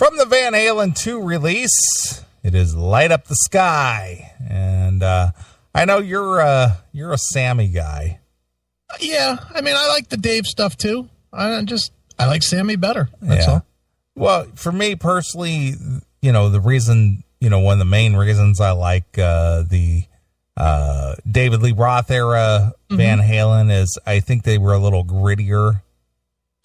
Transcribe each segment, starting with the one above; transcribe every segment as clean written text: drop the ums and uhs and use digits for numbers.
From the Van Halen 2 release, it is Light Up the Sky. And I know you're a Sammy guy. Yeah, I mean, I like the Dave stuff too. I like Sammy better. That's all. Well, for me personally, the reason, one of the main reasons I like the David Lee Roth era Van Halen is I think they were a little grittier.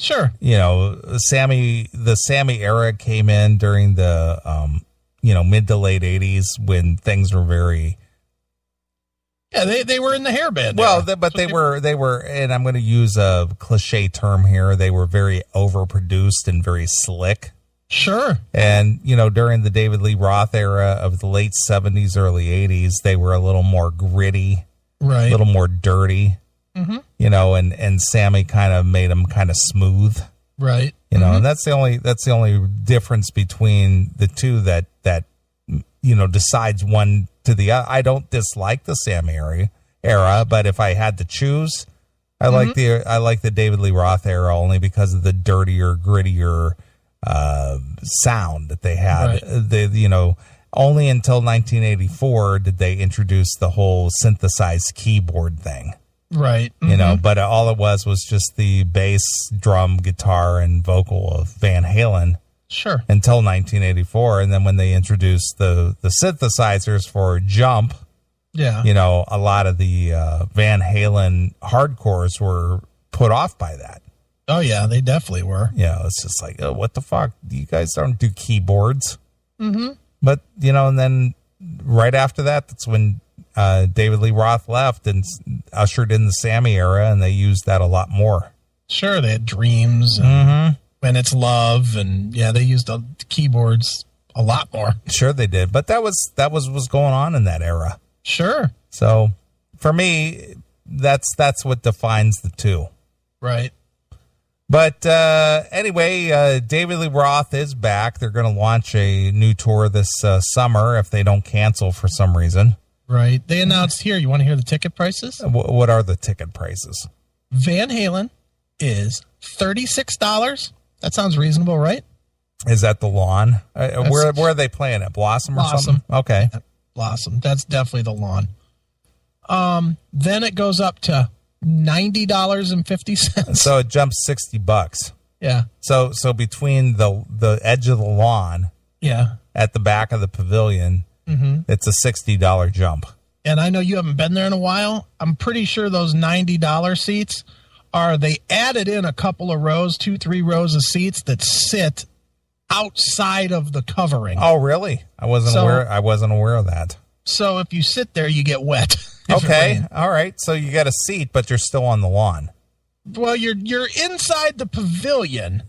Sure. The Sammy era came in during the, mid to late 80s when things were very... Yeah, they were in the hair band. Well, but they were, and I'm going to use a cliche term here, they were very overproduced and very slick. Sure. And, during the David Lee Roth era of the late 70s, early 80s, they were a little more gritty. Right. A little more dirty. And Sammy kind of made them kind of smooth. Right. And that's the only difference between the two that decides one to the other. I don't dislike the Sammy era, but if I had to choose, I like the David Lee Roth era only because of the dirtier, grittier sound that they had. Right. Only until 1984 did they introduce the whole synthesized keyboard thing. Right. But all it was just the bass, drum, guitar, and vocal of Van Halen. Sure. Until 1984. And then when they introduced the synthesizers for Jump, a lot of the Van Halen hardcores were put off by that. Oh, yeah, they definitely were. Yeah, it's just like, oh, what the fuck? You guys don't do keyboards. But, and then right after that, that's when David Lee Roth left and ushered in the Sammy era, and they used that a lot more. Sure, they had Dreams and It's Love, and they used the keyboards a lot more. Sure they did, but that was what was going on in that era. Sure. So for me, that's what defines the two. Right. But anyway, David Lee Roth is back. They're going to launch a new tour this summer if they don't cancel for some reason. Right. They announced here. You want to hear the ticket prices? What are the ticket prices? Van Halen is $36. That sounds reasonable, right? Is that the Lawn? Where are they playing at? Blossom or something? Okay. Yeah, Blossom. That's definitely the Lawn. Then it goes up to $90.50. So it jumps $60. Yeah. So between the edge of the Lawn, at the back of the pavilion, it's a $60 jump. And I know you haven't been there in a while. I'm pretty sure those $90 seats they added in a couple of rows, 2-3 rows of seats that sit outside of the covering. Oh, really? I wasn't aware of that. So if you sit there, you get wet. Okay. All right. So you got a seat, but you're still on the lawn. Well, you're inside the pavilion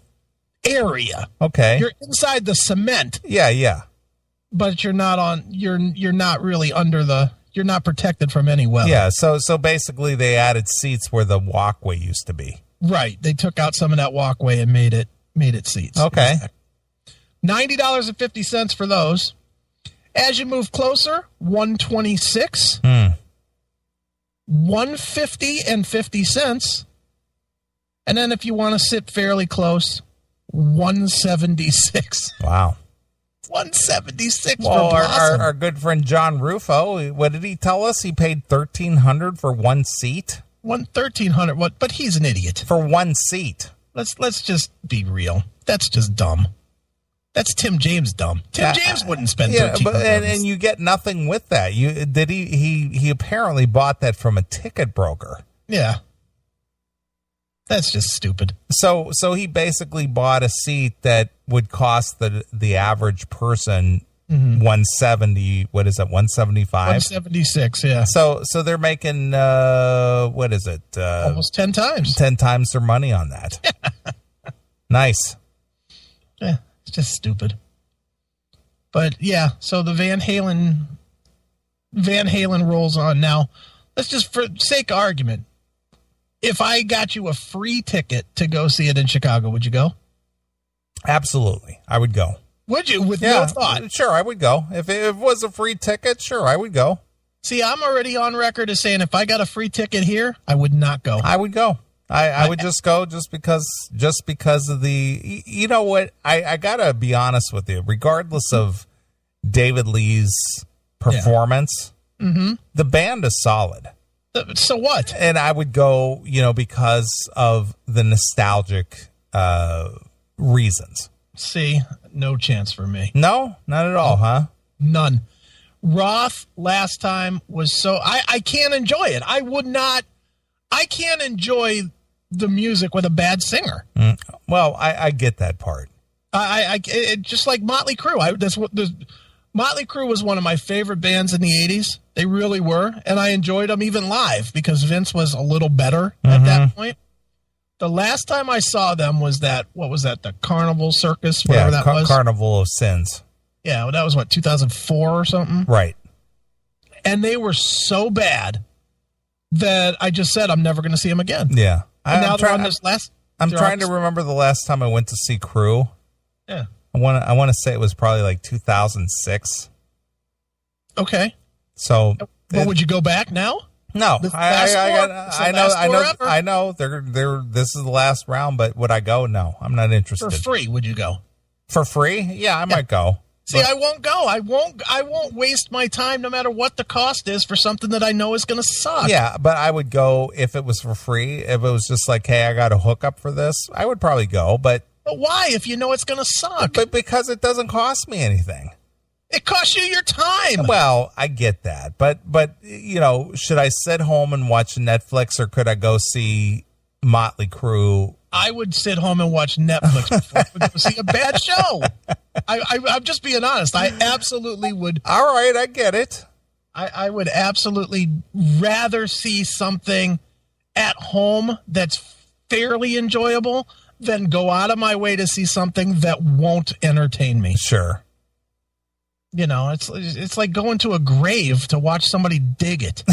area. Okay. You're inside the cement. Yeah. But you're not really you're not protected from any weather. Yeah. So basically they added seats where the walkway used to be. Right. They took out some of that walkway and made it seats. Okay. $90.50 for those. As you move closer, $126. $150.50. And then if you want to sit fairly close, $176. Wow. $176 well, for Blossom. Our good friend John Rufo, what did he tell us? He paid $1,300 for one seat? $1,300. What? But he's an idiot. For one seat. Let's just be real. That's just dumb. That's Tim James dumb. Tim James wouldn't spend $1,300. But and you get nothing with that. He apparently bought that from a ticket broker. Yeah. That's just stupid. So he basically bought a seat that would cost the average person $170. What is that? $175. $176. Yeah. So they're making what is it? Almost 10 times. 10 times their money on that. Nice. Yeah, it's just stupid. But yeah, so the Van Halen rolls on. Now, let's just, for sake of argument, if I got you a free ticket to go see it in Chicago, would you go? Absolutely. I would go. Would you? With no thought? Sure, I would go. If it was a free ticket, sure, I would go. See, I'm already on record as saying if I got a free ticket here, I would not go. I would go. I would just go just because of the, you know what, I gotta be honest with you, regardless of David Lee's performance, the band is solid. So what? And I would go, because of the nostalgic reasons. See, no chance for me. No, not at all, huh? None. Roth last time was so, I can't enjoy it. I can't enjoy the music with a bad singer. Well, I get that part. It just like Motley Crue. Motley Crue was one of my favorite bands in the 80s. They really were. And I enjoyed them even live because Vince was a little better at that point. The last time I saw them was the Carnival Circus, whatever that was. Carnival of Sins. Yeah, well, that was 2004 or something? Right. And they were so bad that I just said I'm never going to see them again. Yeah. And they're on this last... I'm trying to remember the last time I went to see Crue. Yeah. I want to say it was probably like 2006. Okay. So, would you go back now? No, I know. They're. This is the last round, but would I go? No, I'm not interested. For free, would you go? For free? Yeah, I might go. See, I won't go. I won't waste my time, no matter what the cost is, for something that I know is going to suck. Yeah, but I would go if it was for free. If it was just like, hey, I got a hookup for this, I would probably go. But why? If you know it's going to suck? But because it doesn't cost me anything. It costs you your time. Well, I get that, but should I sit home and watch Netflix, or could I go see Motley Crue? I would sit home and watch Netflix before I would go see a bad show. I'm just being honest. I absolutely would. All right, I get it. I would absolutely rather see something at home that's fairly enjoyable than go out of my way to see something that won't entertain me. Sure. It's like going to a grave to watch somebody dig it.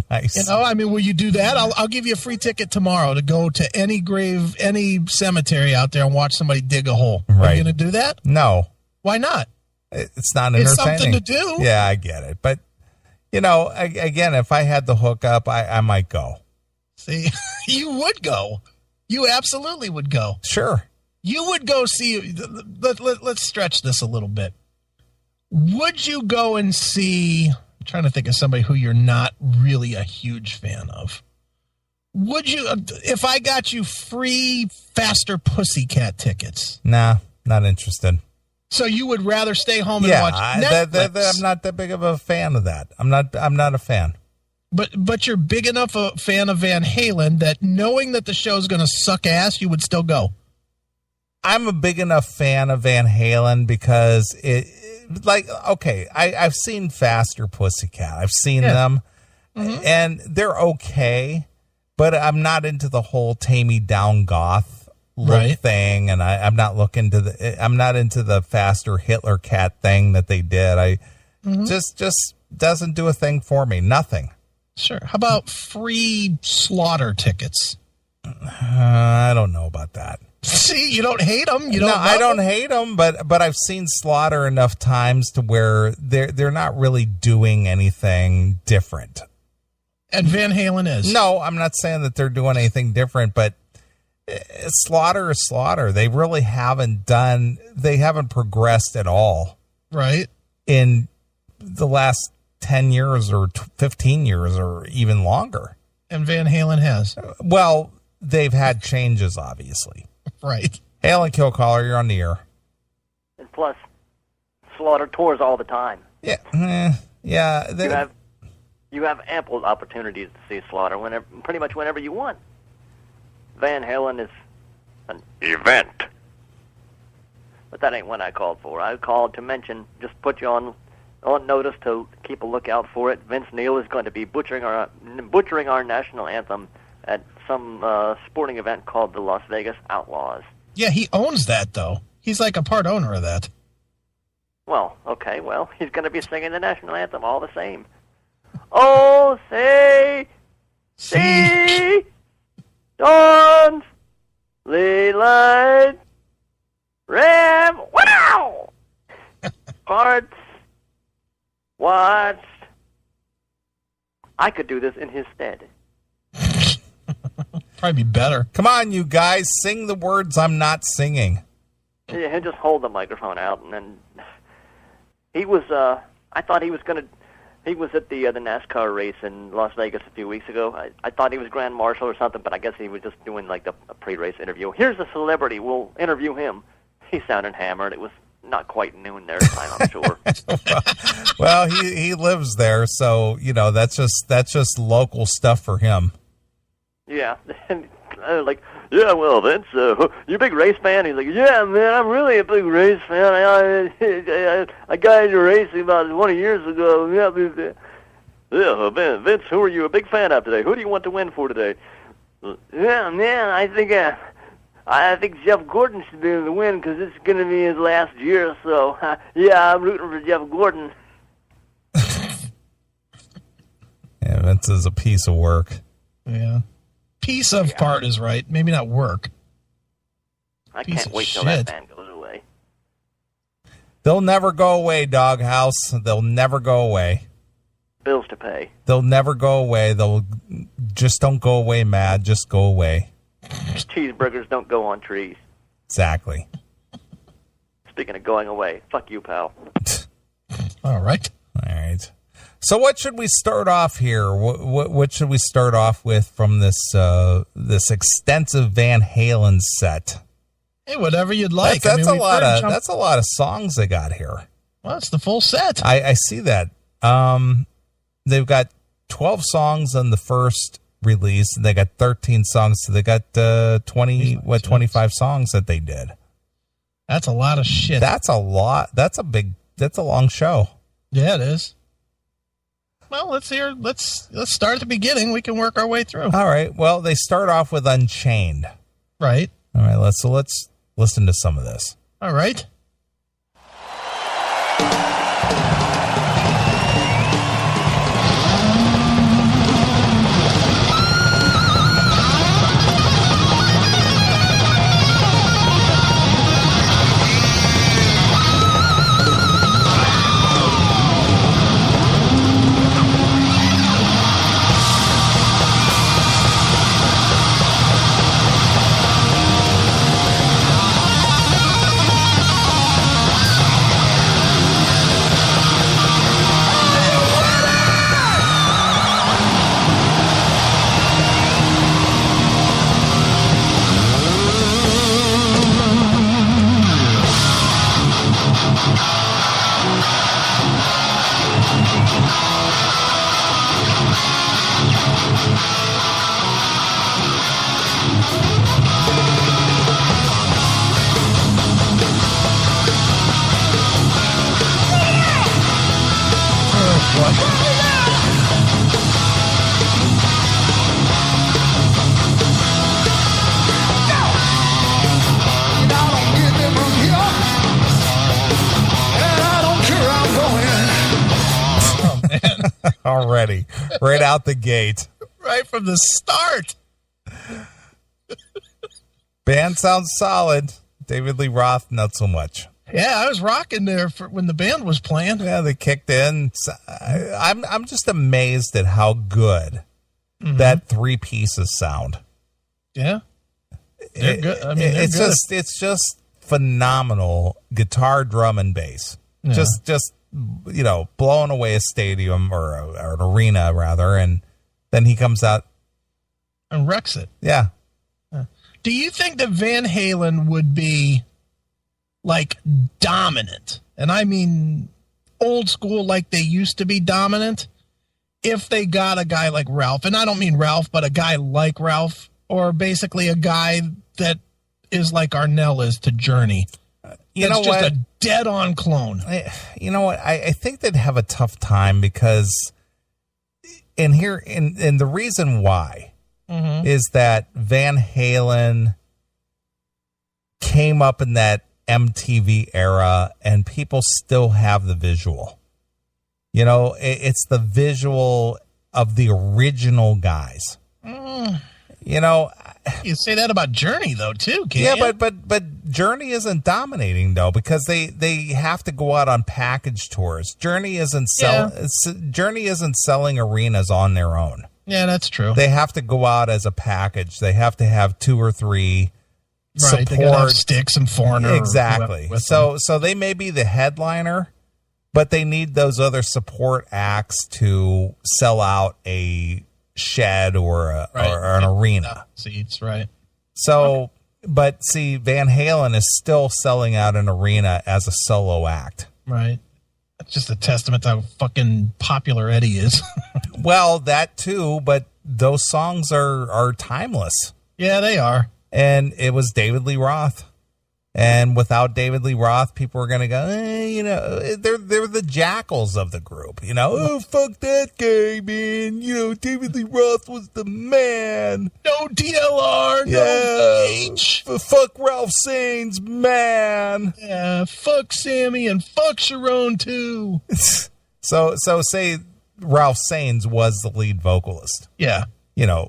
Nice. Will you do that? I'll give you a free ticket tomorrow to go to any grave, any cemetery out there and watch somebody dig a hole. Right. Are you going to do that? No. Why not? It's not entertaining. It's something to do. Yeah, I get it. But, again, if I had the hookup, I might go. See, you would go. You absolutely would go. Sure. You would go see. Let's stretch this a little bit. Would you go and see, I'm trying to think of somebody who you're not really a huge fan of. Would you, if I got you free Faster Pussycat tickets? Nah, not interested. So you would rather stay home and watch Netflix? I'm not that big of a fan of that. I'm not a fan. But you're big enough a fan of Van Halen that knowing that the show's going to suck ass, you would still go. I'm a big enough fan of Van Halen because I've seen Faster Pussycat. I've seen them, and they're okay, but I'm not into the whole Tammy Down goth look thing, and I'm not into the Faster Hitler Cat thing that they did. Just doesn't do a thing for me. Nothing. Sure. How about free Slaughter tickets? I don't know about that. See, you don't hate them. I don't hate them, but I've seen Slaughter enough times to where they're not really doing anything different. And Van Halen is. No, I'm not saying that they're doing anything different, but Slaughter is Slaughter. They really haven't progressed at all. Right. In the last 10 years or 15 years or even longer. And Van Halen has. Well, they've had changes, obviously. Right. HALEN Kill Caller, you're on the air. And plus, Slaughter tours all the time. Yeah. Yeah. You have ample opportunities to see Slaughter pretty much whenever you want. Van Halen is an event. But that ain't what I called for. I called to mention, just put you on notice to keep a lookout for it. Vince Neil is going to be butchering our national anthem at some sporting event called the Las Vegas Outlaws. Yeah, he owns that, though. He's like a part owner of that. Well, okay, he's going to be singing the national anthem all the same. Oh, say, see, Dawn's Leland, Ram, wow! Hearts watched. I could do this in his stead. Probably be better. Come on, you guys, sing the words I'm not singing. Yeah, he'll just hold the microphone out, and then he was. I thought he was going to. He was at the NASCAR race in Las Vegas a few weeks ago. I thought he was Grand Marshal or something, but I guess he was just doing like a pre-race interview. Here's a celebrity. We'll interview him. He sounded hammered. It was not quite noon their time, I'm sure. Well, he lives there, so that's just local stuff for him. Yeah, and like, yeah, well, Vince, you a big race fan? He's like, yeah, man, I'm really a big race fan. I got into racing about 20 years ago. Yeah, Vince, who are you a big fan of today? Who do you want to win for today? Yeah, man, I think Jeff Gordon should be in the win because it's going to be his last year. So, yeah, I'm rooting for Jeff Gordon. Yeah, Vince is a piece of work. Yeah. Piece of part is right. Maybe not work. I can't wait till that band goes away. They'll never go away, Doghouse. They'll never go away. Bills to pay. They'll never go away. They'll just don't go away, Mad. Just go away. Cheeseburgers don't go on trees. Exactly. Speaking of going away, fuck you, pal. All right. All right. So what should we start off here? What should we start off with from this this extensive Van Halen set? Hey, whatever you'd like. That's a lot of songs they got here. Well, it's the full set. I see that. They've got 12 songs on the first release, and they got 13 songs. So they got 25 songs that they did. That's a lot of shit. That's a lot. That's a long show. Yeah, it is. Well, let's start at the beginning. We can work our way through. All right. Well, they start off with Unchained. Right. All right. Let's listen to some of this. All right. Already, right out the gate. Right from the start. Band sounds solid. David Lee Roth, not so much. Yeah, I was rocking there when the band was playing. Yeah, they kicked in. I'm just amazed at how good that three pieces sound. Yeah, they're good. I mean, it's just phenomenal guitar, drum, and bass. Yeah. Just blowing away a stadium or an arena rather, and then he comes out and wrecks it. Yeah. Do you think that Van Halen would be like dominant, and I mean old school, like they used to be dominant, if they got a guy like Ralph? And I don't mean Ralph, but a guy like Ralph, or basically a guy that is like Arnell is to Journey. It's just a dead-on clone. You know what? I think they'd have a tough time because, and the reason why is that Van Halen came up in that MTV era, and people still have the visual. It's the visual of the original guys. You say that about Journey though too, can't you? But Journey isn't dominating though, because they have to go out on package tours. Journey isn't selling arenas on their own. Yeah, that's true. They have to go out as a package. They have to have 2 or 3 right. support. They gotta have Styx and Foreigner. Exactly. So they may be the headliner, but they need those other support acts to sell out a shed or an arena. Seats, right. So, but see, Van Halen is still selling out an arena as a solo act. Right. That's just a testament to how fucking popular Eddie is. Well, that too, but those songs are timeless. Yeah, they are. And it was David Lee Roth. And without David Lee Roth, people are going to go, they're the jackals of the group. Oh, fuck that guy, man. David Lee Roth was the man. No DLR, no H. Fuck Ralph Saines, man. Yeah, fuck Sammy and fuck Sharon, too. So say Ralph Saines was the lead vocalist. Yeah.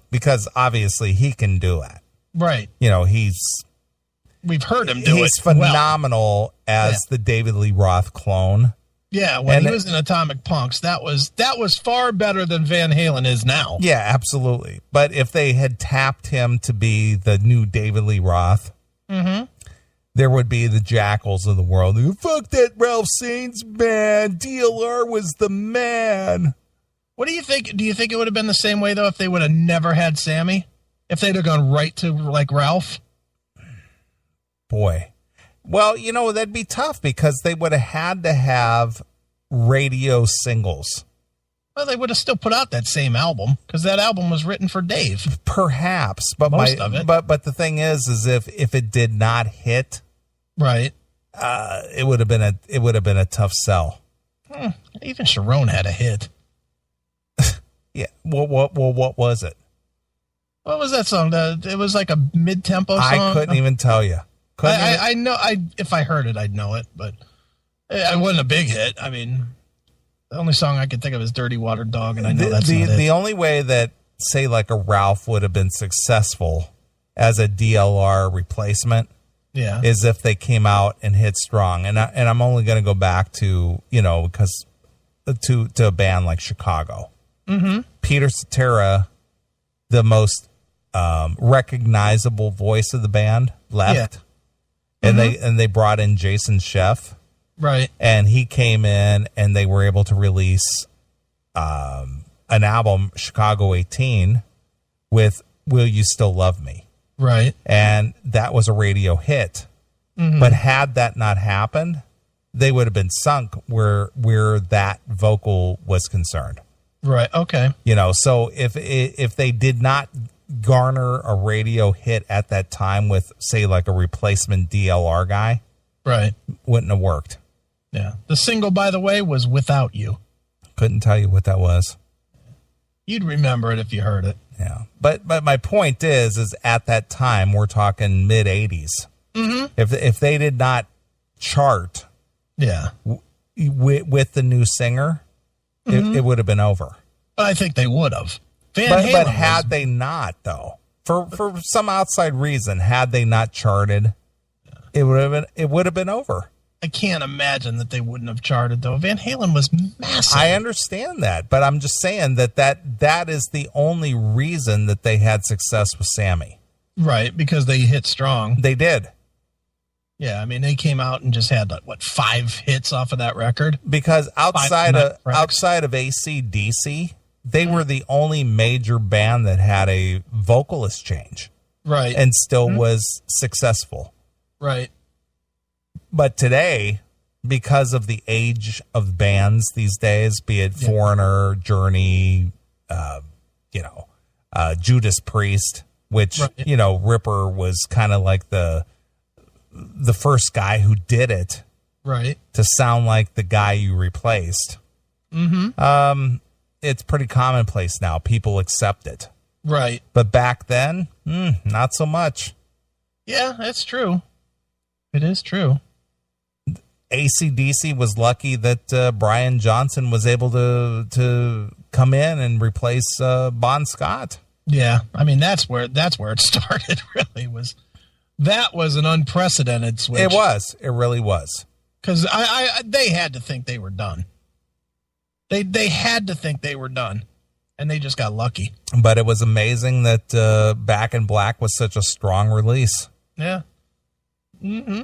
Because obviously he can do it. Right. We've heard him do it. He's phenomenal as the David Lee Roth clone. Yeah, when he was in Atomic Punks, that was far better than Van Halen is now. Yeah, absolutely. But if they had tapped him to be the new David Lee Roth, there would be the jackals of the world. Fuck that Ralph Saines, man. DLR was the man. What do you think? Do you think it would have been the same way, though, if they would have never had Sammy? If they'd have gone right to, like, Ralph? Boy. Well, that'd be tough because they would have had to have radio singles. Well, they would have still put out that same album because that album was written for Dave. Perhaps, but most of it. But the thing is if it did not hit, right, it would have been a tough sell. Even Sharon had a hit. Yeah. What was it? What was that song? It was like a mid-tempo song. I couldn't even tell you. I know. If I heard it, I'd know it, but it wasn't a big hit. I mean, the only song I could think of is "Dirty Water Dog," and I know that's not it. The only way that, say, like a Ralph would have been successful as a DLR replacement, is if they came out and hit strong. And I'm only going to go back to because to a band like Chicago. Peter Cetera, the most recognizable voice of the band, left. And they brought in Jason Scheff. Right. And he came in and they were able to release an album, Chicago 18, with Will You Still Love Me? Right. And that was a radio hit. But had that not happened, they would have been sunk where that vocal was concerned. Right. Okay. So if they did not garner a radio hit at that time with, say, like a replacement DLR guy, right, wouldn't have worked. Yeah. The single, by the way, was Without You. Couldn't tell you what that was. You'd remember it if you heard it. Yeah. But my point is at that time, we're talking mid 80s. If they did not chart with the new singer, it would have been over. But I think they would have. But had they not, though, for some outside reason, had they not charted, it would have been over. I can't imagine that they wouldn't have charted, though. Van Halen was massive. I understand that, but I'm just saying that is the only reason that they had success with Sammy. Right, because they hit strong. They did. Yeah, I mean, they came out and just had 5 hits off of that record. Because outside of AC/DC, they were the only major band that had a vocalist change. Right. And still was successful. Right. But today, because of the age of bands these days, be it Foreigner, Journey, Judas Priest, which, Ripper was kind of like the first guy who did it. Right. To sound like the guy you replaced. It's pretty commonplace now. People accept it. Right. But back then, not so much. Yeah, that's true. It is true. AC/DC was lucky that Brian Johnson was able to come in and replace Bon Scott. Yeah, I mean that's where it started. Really that was an unprecedented switch. It was. It really was. Because they had to think they were done. They had to think they were done. And they just got lucky. But it was amazing that Back in Black was such a strong release. Yeah. Mm-hmm.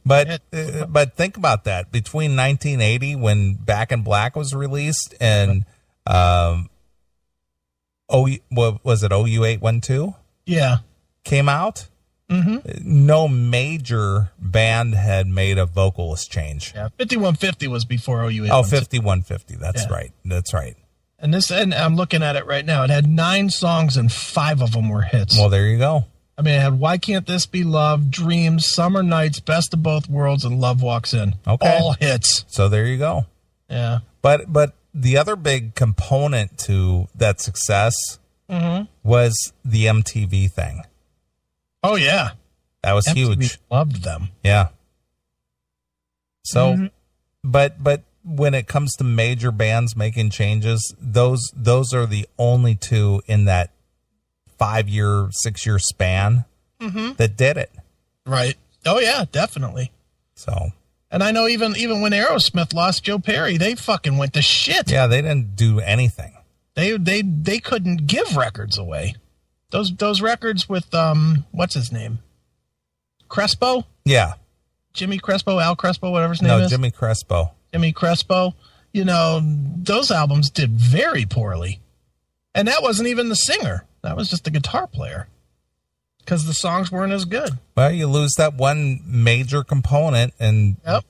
But think about that. Between 1980, when Back in Black was released, and what was it, OU812? Yeah. Came out, mm-hmm. No major band had made a vocalist change. Yeah, 5150 was before OU812. Oh, 5150. That's right. That's right. And I'm looking at it right now. It had 9 songs and 5 of them were hits. Well, there you go. I mean, it had Why Can't This Be Love, Dreams, Summer Nights, Best of Both Worlds, and Love Walks In. Okay. All hits. So there you go. Yeah. But the other big component to that success mm-hmm. was the MTV thing. Oh, yeah. That was MTV huge. Loved them. Yeah. So, mm-hmm. but when it comes to major bands making changes, those are the only two in that 5-year, 6-year span mm-hmm. that did it. Right. Oh, yeah, definitely. So. And I know even when Aerosmith lost Joe Perry, they fucking went to shit. Yeah, they didn't do anything. They couldn't give records away. Those records with what's his name? Crespo? Yeah. Jimmy Crespo, Al Crespo, whatever his name is. No, Jimmy Crespo. Jimmy Crespo. You know, those albums did very poorly. And that wasn't even the singer. That was just the guitar player. Because the songs weren't as good. Well, you lose that one major component, and yep.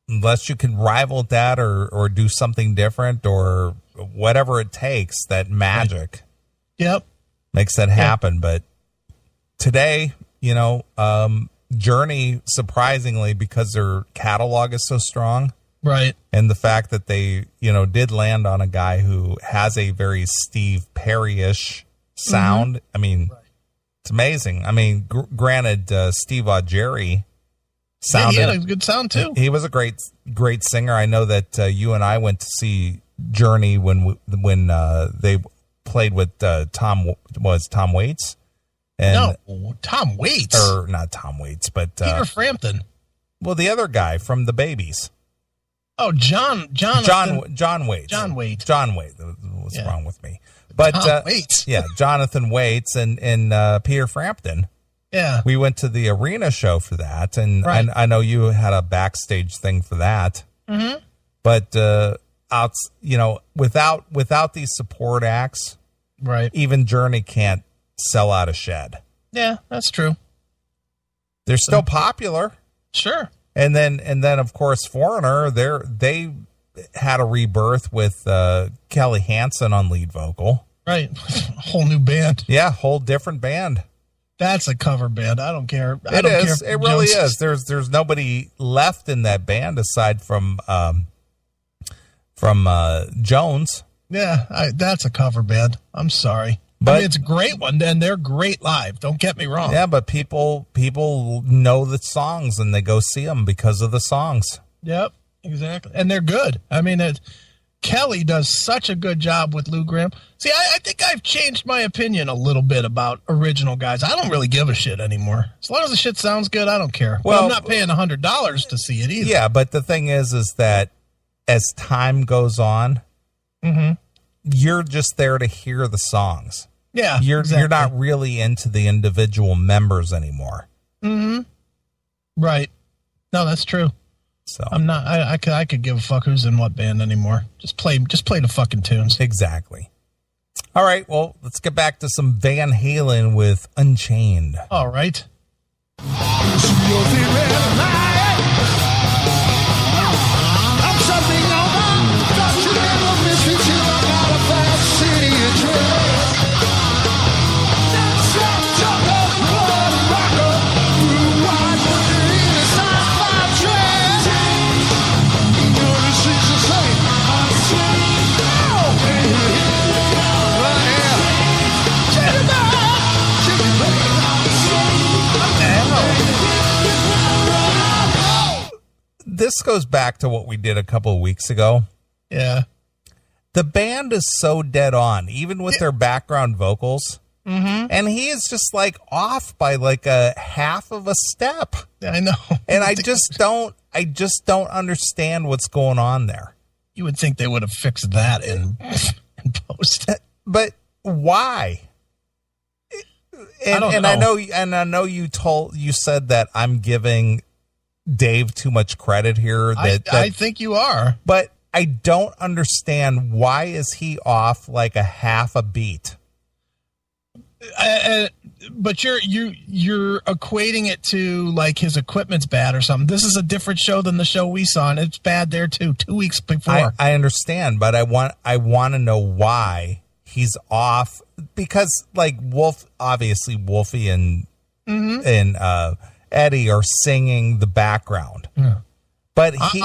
unless you can rival that or do something different or whatever it takes, that magic. Right. Yep. Makes that happen. Yep. But today, you know, Journey, surprisingly, because their catalog is so strong. Right. And the fact that they, you know, did land on a guy who has a very Steve Perry-ish sound. Mm-hmm. I mean, right. It's amazing. I mean, granted, Steve Augeri sounded... Yeah, he had a good sound, too. He was a great singer. I know that you and I went to see Journey when they played with Tom Waits. And, no, Tom Waits. Or not Tom Waits, but... Peter Frampton. Well, the other guy from the Babies. Oh, John Waits. John Waits. John Waits. What's wrong with me? But Waits. Yeah, Jonathan Waits and Peter Frampton. Yeah. We went to the arena show for that, and right. I know you had a backstage thing for that. Mm-hmm. But you know, without these support acts, right? Even Journey can't sell out a shed. Yeah, that's true. They're still popular. Sure. And then of course Foreigner, they had a rebirth with Kelly Hansen on lead vocal. Right. Whole new band. Yeah, whole different band. That's a cover band. I don't care. It really is. There's nobody left in that band aside from Jones. Yeah, that's a cover band. I'm sorry. But I mean, it's a great one, and they're great live. Don't get me wrong. Yeah, but people know the songs, and they go see them because of the songs. Yep, exactly. And they're good. I mean, Kelly does such a good job with Lou Gramm. See, I think I've changed my opinion a little bit about original guys. I don't really give a shit anymore. As long as the shit sounds good, I don't care. Well, I'm not paying $100 to see it either. Yeah, but the thing is that as time goes on, mm-hmm. you're just there to hear the songs. Yeah, you're not really into the individual members anymore. Mm-hmm. Right. No, that's true. So I'm not. I could give a fuck who's in what band anymore. Just play the fucking tunes. Exactly. All right. Well, let's get back to some Van Halen with Unchained. All right. This goes back to what we did a couple of weeks ago. Yeah. The band is so dead on, even with their background vocals. Mm-hmm. And he is just like off by like a half of a step. I know. And I just don't understand what's going on there. You would think they would have fixed that in post. But why? And I know you said that I'm giving Dave too much credit here. I think you are. But I don't understand, why is he off like a half a beat? But you're equating it to like his equipment's bad or something. This is a different show than the show we saw, and it's bad there too. 2 weeks before. I understand, but I want to know why he's off, because like obviously Wolfie and Eddie are singing the background, but he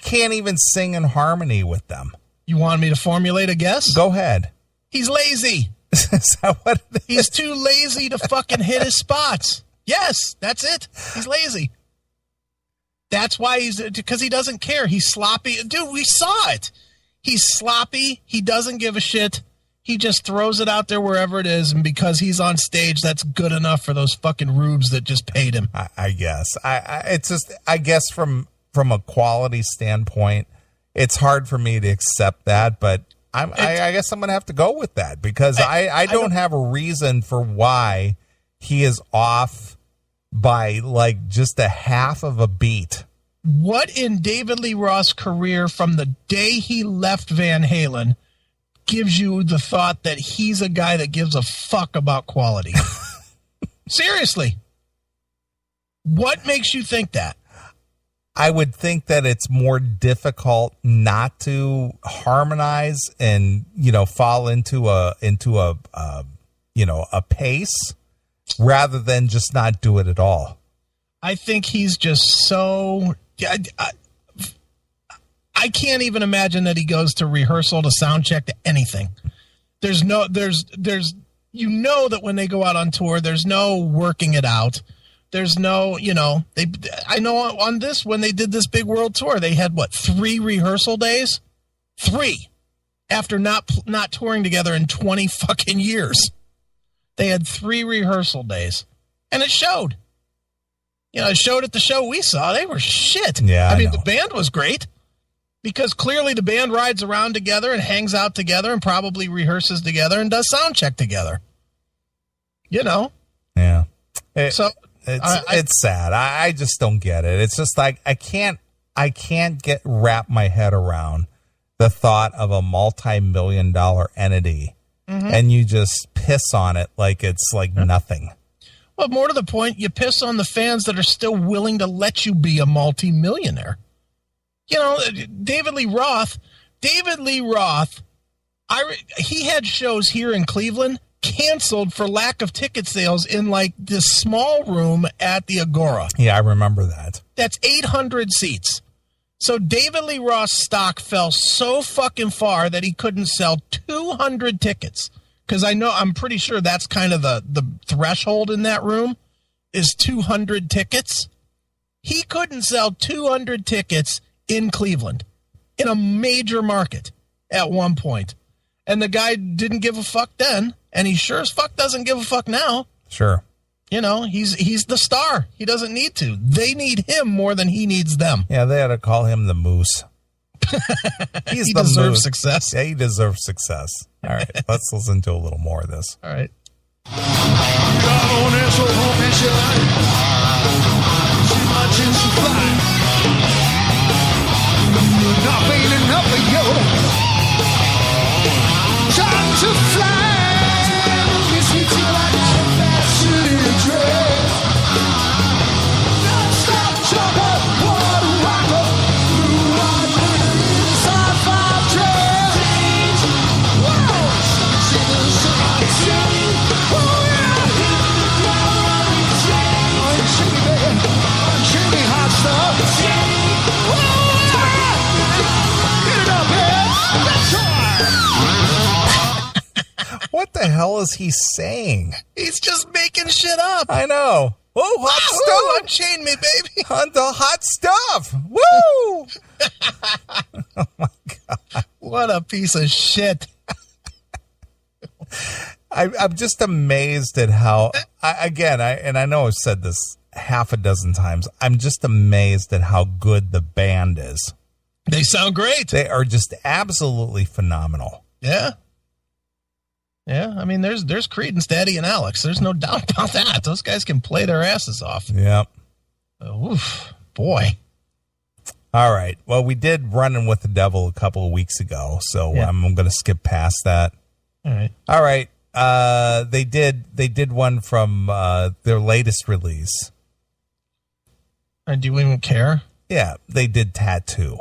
can't even sing in harmony with them. You want me to formulate a guess? Go ahead. He's lazy. Is that what it is? He's too lazy to fucking hit his spots. Yes, that's it. He's lazy. That's why because he doesn't care. He's sloppy. Dude, we saw it. He's sloppy. He doesn't give a shit. He just throws it out there wherever it is. And because he's on stage, that's good enough for those fucking rubes that just paid him. I guess. I guess from a quality standpoint, it's hard for me to accept that, but I guess I'm going to have to go with that, because I don't have a reason for why he is off by like just a half of a beat. What in David Lee Roth's career from the day he left Van Halen gives you the thought that he's a guy that gives a fuck about quality? Seriously. What makes you think that? I would think that it's more difficult not to harmonize and, fall into a pace rather than just not do it at all. I think he's just so, I can't even imagine that he goes to rehearsal, to sound check, to anything. There's that when they go out on tour, there's no working it out. There's no, I know on this, when they did this big world tour, they had 3 rehearsal days? 3. After not touring together in 20 fucking years. They had 3 rehearsal days. And it showed. It showed at the show we saw. They were shit. Yeah, I mean, the band was great. Because clearly the band rides around together and hangs out together and probably rehearses together and does sound check together. Yeah. It's sad. I just don't get it. It's just like I can't wrap my head around the thought of a multi-million-dollar entity, and you just piss on it like it's like nothing. Well, more to the point, you piss on the fans that are still willing to let you be a multi-millionaire. David Lee Roth, he had shows here in Cleveland canceled for lack of ticket sales in like this small room at the Agora. Yeah, I remember that. That's 800 seats. So David Lee Roth's stock fell so fucking far that he couldn't sell 200 tickets. Because I'm pretty sure that's kind of the threshold in that room is 200 tickets. He couldn't sell 200 tickets in Cleveland, in a major market at one point. And the guy didn't give a fuck then, and he sure as fuck doesn't give a fuck now. Sure. He's the star. He doesn't need to. They need him more than he needs them. Yeah, they had to call him the Moose. He deserves success. Yeah, he deserves success. All right, let's listen to a little more of this. All right. Time to fly. Listen to like a dream. Non-stop trouble, water rocker. Blue water, sci-fi train. Whoa, oh yeah. Unchained hot stuff. Get it up, man. That's right. What the hell is he saying? He's just making shit up. I know. Oh, hot stuff. Unchain me, baby. On the hot stuff. Woo! Oh, my God. What a piece of shit. I'm just amazed at how, I know I've said this half a dozen times. I'm just amazed at how good the band is. They sound great. They are just absolutely phenomenal. Yeah. Yeah, I mean, there's Credence, Daddy, and Alex. There's no doubt about that. Those guys can play their asses off. Yep. Oof, boy. All right. Well, we did Running with the Devil a couple of weeks ago, so Yeah. I'm going to skip past that. All right. All right. They did one from their latest release. Do you even care? Yeah, they did Tattoo.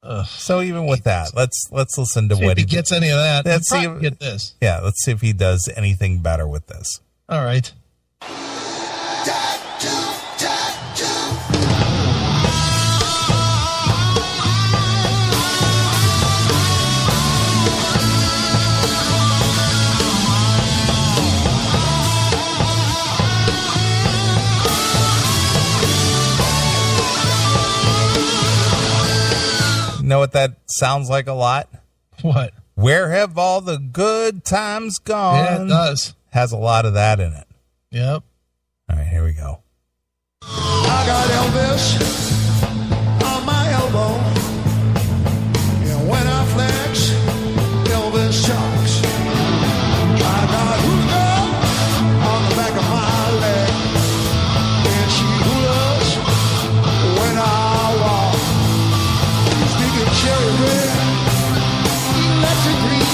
Ugh. So even with that, let's listen to See what if he gets any of that. Let's He'll see probably if- get this. Yeah, let's see if he does anything better with this. All right. You know what that sounds like a lot? What? Where have all the good times gone? Yeah, it does. Has a lot of that in it. Yep. All right, here we go. I got Elvis on my elbow, and when I flex, Elvis talks. I got Hugo on the back of my leg, and she hoolas when I walk. Speaking cherry red, electric green,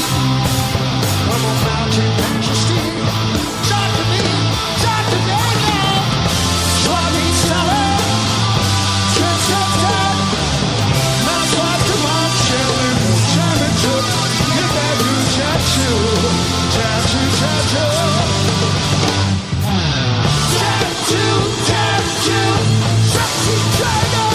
come on mountain majesty, talk to me now. Swami Sally, Trent my wife to my children, no time it took, get that new tattoo, tattoo, sexy dragon,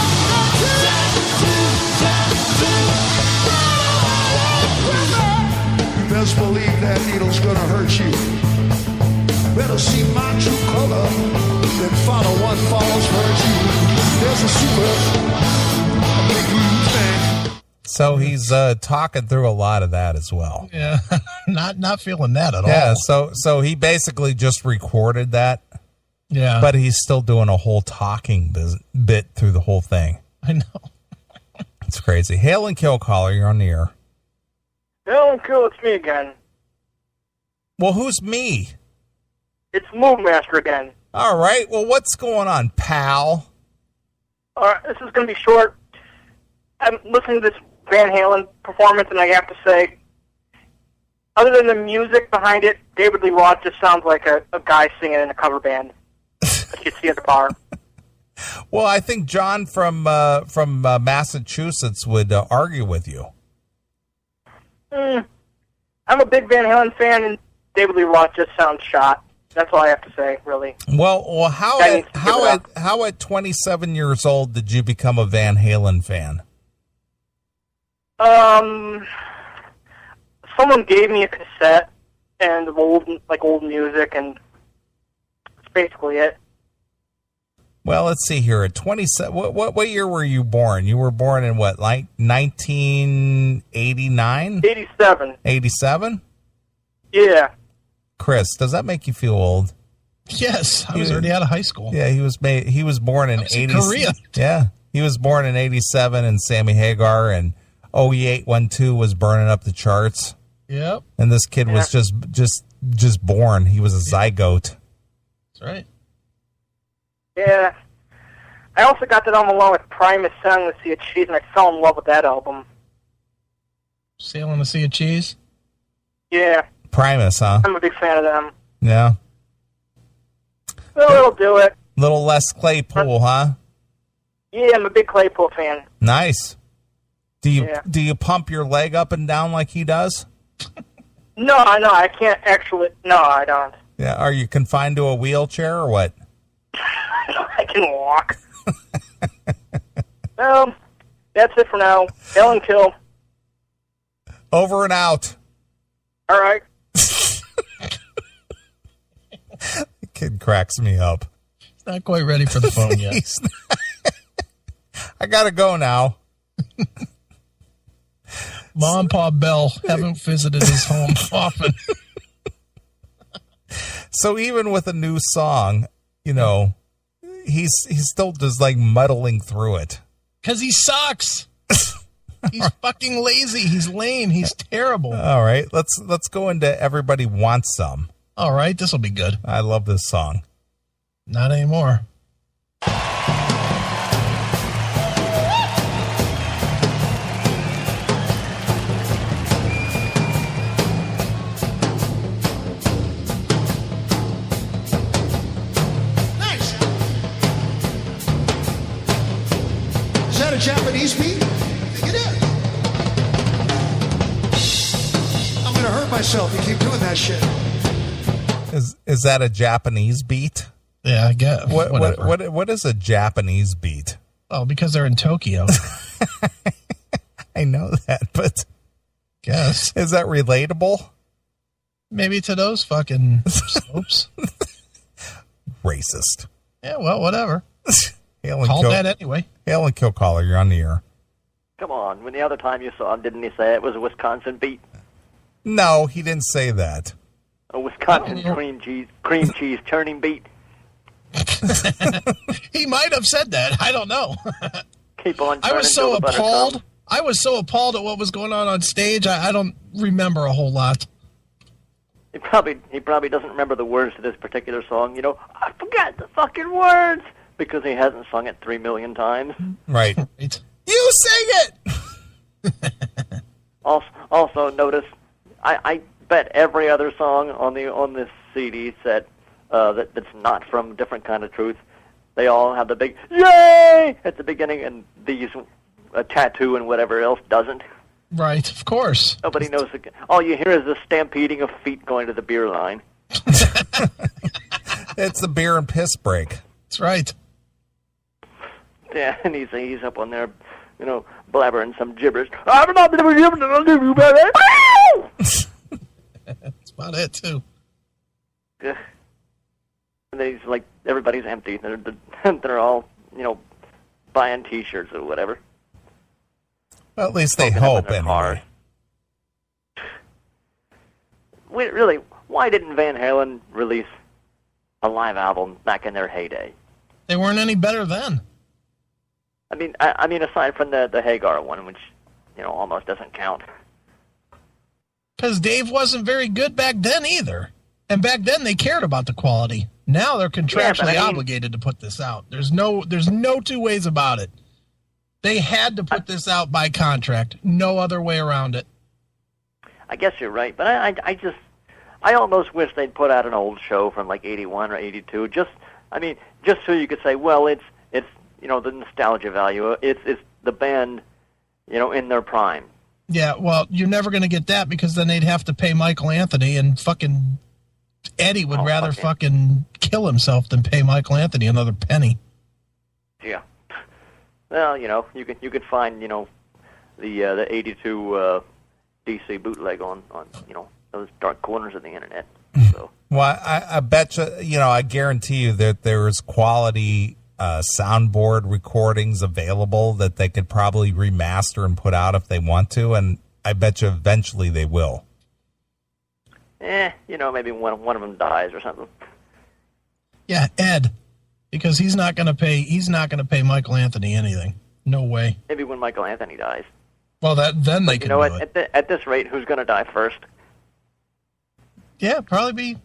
you best believe that needle's gonna hurt you. Better see my true color, then follow what falls virtue. There's a secret, a big blue thing. So he's talking through a lot of that as well. Yeah. not feeling that at Yeah, all. so he basically just recorded that, Yeah. but he's still doing a whole talking bit through the whole thing. I know. It's crazy. Hail and Kill Caller, you're on the air. Hello, cool, it's me again. Well, who's me? It's Move Master again. All right. Well, what's going on, pal? Alright, this is going to be short. I'm listening to this Van Halen performance, and I have to say, other than the music behind it, David Lee Roth just sounds like a guy singing in a cover band that you see at the bar. Well, I think John from Massachusetts would argue with you. I'm a big Van Halen fan, and David Lee Roth just sounds shot. That's all I have to say, really. Well, how That needs to give it up. how at 27 years old did you become a Van Halen fan? Someone gave me a cassette and of old music, and that's basically it. Well, let's see here. At 27, what year were you born? You were born in what, like 1989? 87. 87? Yeah. Chris, does that make you feel old? Yes. I was already out of high school. Yeah, he was born in I was in 80. Korea. Yeah, he was born in 87, and Sammy Hagar and OE812 was burning up the charts. Yep. And this kid was just born. He was a zygote. That's right. Yeah. I also got that album along with Primus Sang the Sea of Cheese, and I fell in love with that album. Sailing the Sea of Cheese? Yeah. Primus, huh? I'm a big fan of them. Yeah. Well, it'll do it. Little Les Claypool, huh? Yeah, I'm a big Claypool fan. Nice. Do you Yeah. pump your leg up and down like he does? No, I can't actually. No, I don't. Yeah. Are you confined to a wheelchair or what? I can walk. Well, that's it for now. Hail and kill. Over and out. All right. The kid cracks me up. He's not quite ready for the phone yet. I gotta go now. Mom and Pa Bell haven't visited his home often. So even with a new song, you know, he's still just like muddling through it. Because he sucks. He's fucking lazy. He's lame. He's terrible. All right, let's go into Everybody Wants Some. All right, this will be good. I love this song. Not anymore. Nice. Is that a Japanese beat? I think it is. I'm gonna hurt myself if you keep doing that shit. Is that a Japanese beat? Yeah, I guess. What is a Japanese beat? Oh, because they're in Tokyo. I know that, but Guess. is that relatable? Maybe to those fucking soaps. Racist. Yeah, well, whatever. Hail and Called kill, that anyway. Hail and kill caller, you're on the air. Come on. When the other time you saw him, didn't he say it was a Wisconsin beat? No, he didn't say that. A Wisconsin cream cheese churning beat? He might have said that. I don't know. Keep on I turning was so till the butter appalled. comes. I was so appalled at what was going on stage. I don't remember a whole lot. He probably doesn't remember the words to this particular song. You know, I forgot the fucking words because he hasn't sung it 3 million times. Right. Right. You sing it! Also notice, I bet every other song on this CD set that's not from Different Kind of Truth, they all have the big yay at the beginning, and these a tattoo and whatever else doesn't. Right, of course. Nobody knows. All you hear is the stampeding of feet going to the beer line. It's the beer and piss break. That's right. Yeah, and he's up on there, you know, blabbering some gibberish. That's about it, too. Yeah. And then he's like, everybody's empty. They're all, you know, buying T-shirts or whatever. Well, at least they Smoking up in hope, their cars. anyway. Really, why didn't Van Halen release a live album back in their heyday? They weren't any better then. I mean, aside from the Hagar one, which, you know, almost doesn't count. Because Dave wasn't very good back then either. And back then they cared about the quality. Now they're contractually obligated to put this out. There's no two ways about it. They had to put this out by contract. No other way around it. I guess you're right, but I almost wish they'd put out an old show from like 81 or 82. Just so you could say, well, it's you know, the nostalgia value. It's the band, you know, in their prime. Yeah, well, you're never going to get that because then they'd have to pay Michael Anthony, and fucking Eddie would rather fucking kill himself than pay Michael Anthony another penny. Yeah. Well, you know, you could find, you know, the 82 DC bootleg on you know, those dark corners of the internet. So. Well, I bet you know, I guarantee you that there's quality soundboard recordings available that they could probably remaster and put out if they want to, and I bet you eventually they will. You know, maybe one of them dies or something. Yeah, Ed, because he's not going to pay Michael Anthony anything. No way. Maybe when Michael Anthony dies. Well, then they can do it. At this rate, who's going to die first? Yeah, probably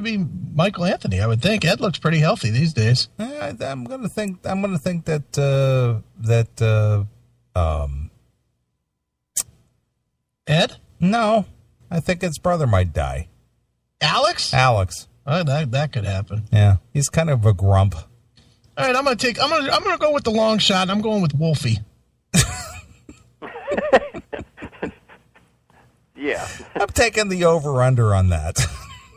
be Michael Anthony. I would think. Ed looks pretty healthy these days. I'm gonna think that Ed? No, I think his brother might die. Alex? Oh, that could happen. Yeah, he's kind of a grump. All right, I'm gonna go with the long shot. I'm going with Wolfie. Yeah. I'm taking the over-under on that.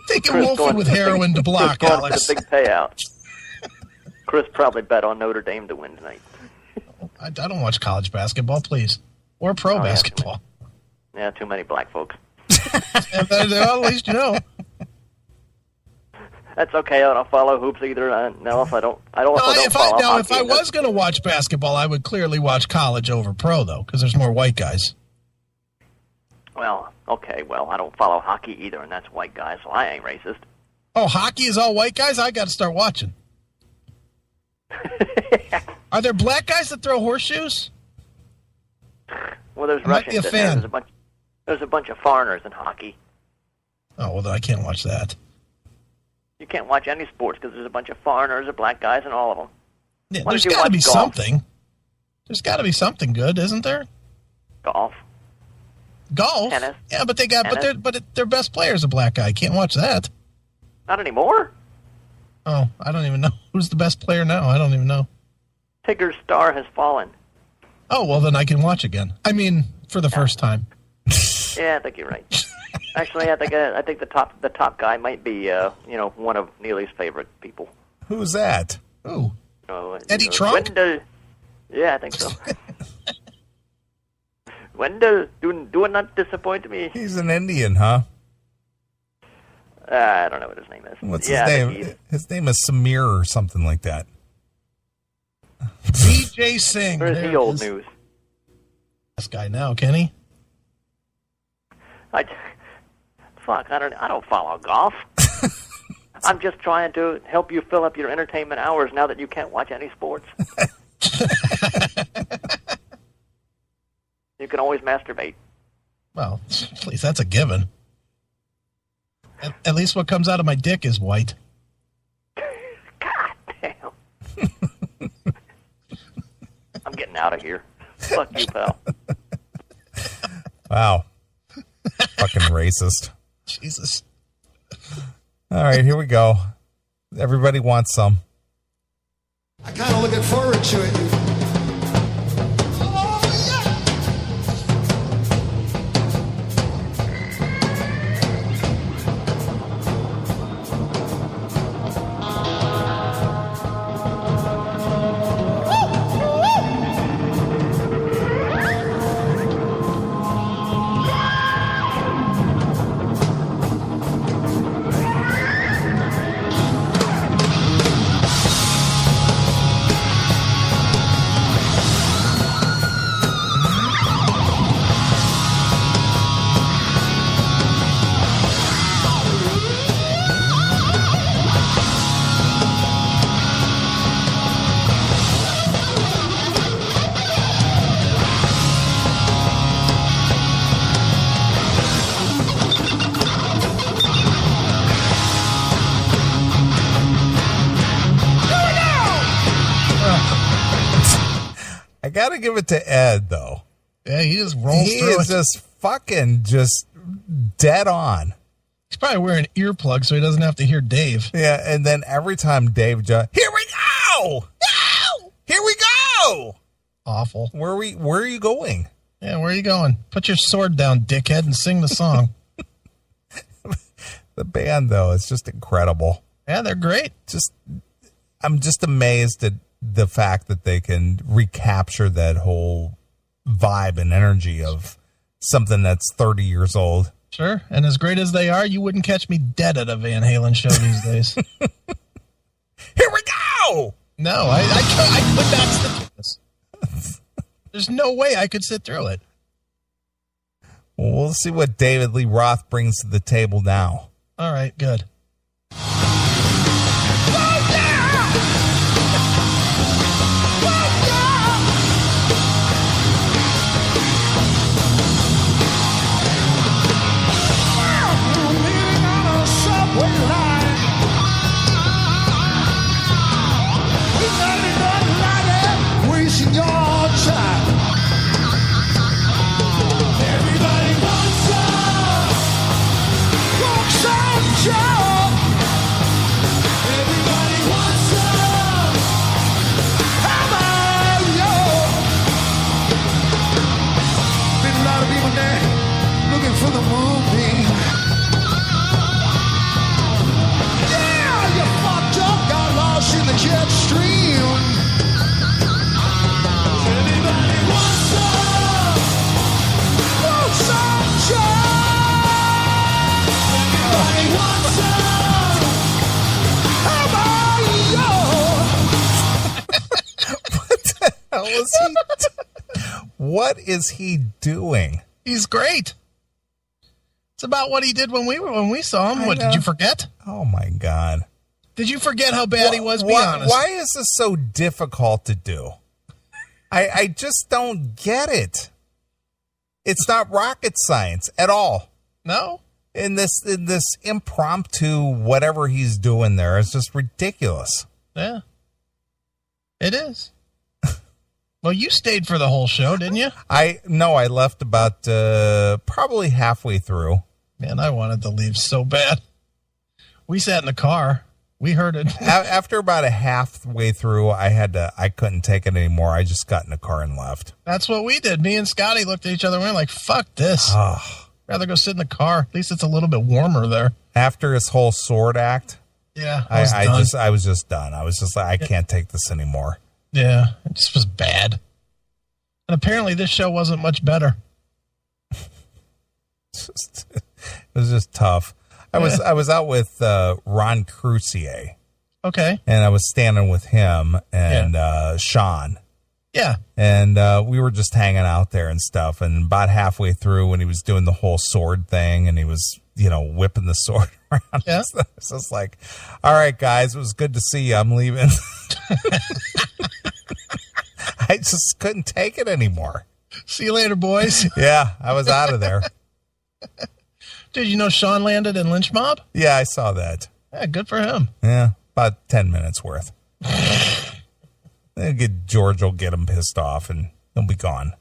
Taking Wolfie with heroin to block, Alex. The big payout. Chris probably bet on Notre Dame to win tonight. I don't watch college basketball, please. Or pro basketball. Yeah, too many black folks. Well, at least you know. That's okay. I don't follow hoops either. If I was going to watch basketball, I would clearly watch college over pro, though, because there's more white guys. Well, okay. Well, I don't follow hockey either, and that's white guys, so I ain't racist. Oh, hockey is all white guys? I got to start watching. Are there black guys that throw horseshoes? Well, there's I might be Russians a in there. fan. There's a bunch of foreigners in hockey. Oh, well, then I can't watch that. You can't watch any sports because there's a bunch of foreigners or black guys in all of them. Yeah, Why there's don't you got to watch be golf? something. There's got to be something good, isn't there? Golf. Golf. Tennis. Yeah, but they got Tennis. but their best player is a black guy. Can't watch that. Not anymore. Oh, I don't even know who's the best player now. I don't even know. Tigger's star has fallen. Oh, well, then I can watch again. I mean, for the first time. Yeah, I think you're right. Actually, I think the top guy might be one of Neely's favorite people. Who's that? Ooh. Eddie You know, Trunk? Wendell. Yeah, I think so. Wendell, do not disappoint me. He's an Indian, huh? I don't know what his name is. What's Yeah, I his think name? His name is Samir or something like that. DJ Singh. Where's There the it old is. news? This guy now, Kenny. I don't follow golf. I'm just trying to help you fill up your entertainment hours now that you can't watch any sports. You can always masturbate. Well, please, that's a given. At least what comes out of my dick is white. God damn. I'm getting out of here. Fuck you, pal. Wow. Fucking racist. Jesus. All right, here we go. Everybody wants some. I kind of looking forward to it. I got to give it to Ed, though. Yeah, he just rolls He through is it. just fucking just dead on. He's probably wearing earplugs so he doesn't have to hear Dave. Yeah, and then every time Dave just, here we go! No! Here we go! Awful. Where are you going? Yeah, where are you going? Put your sword down, dickhead, and sing the song. The band, though, is just incredible. Yeah, they're great. I'm just amazed at the fact that they can recapture that whole vibe and energy of something that's 30 years old. Sure. And as great as they are, you wouldn't catch me dead at a Van Halen show these days. Here we go! No, I could not sit through this. There's no way I could sit through it. Well, we'll see what David Lee Roth brings to the table now. All right, good. Wasting your time. Everybody wants some job. Everybody wants some. How about you? Been a lot of people there looking for the movie. Yeah, you fucked up, got lost in the jet stream. Everybody wants some job. Everybody wants some. How about you? What is he doing? He's great. It's about what he did when we saw him. I What, know. did you forget? Oh, my God. Did you forget how bad he was? Be Why- honest. Why is this so difficult to do? I just don't get it. It's not rocket science at all. No. In this impromptu whatever he's doing there is just ridiculous. Yeah. It is. Well, you stayed for the whole show, didn't you? I left about probably halfway through. Man, I wanted to leave so bad. We sat in the car. We heard it. After about a halfway through, I couldn't take it anymore. I just got in the car and left. That's what we did. Me and Scotty looked at each other and we were like, fuck this. Rather go sit in the car. At least it's a little bit warmer there. After his whole sword act. Yeah. I was just done. I was just like, I can't take this anymore. Yeah. It just was bad. And apparently this show wasn't much better. It was just tough. I was out with Ron Crucier. Okay. And I was standing with him and Sean. Yeah. And we were just hanging out there and stuff. And about halfway through when he was doing the whole sword thing and he was, whipping the sword around. Yeah. I was just like, all right, guys, it was good to see you. I'm leaving. I just couldn't take it anymore. See you later, boys. Yeah, I was out of there. Dude, you know Sean landed in Lynch Mob? Yeah, I saw that. Yeah, good for him. Yeah, about 10 minutes worth. George will get him pissed off and he'll be gone.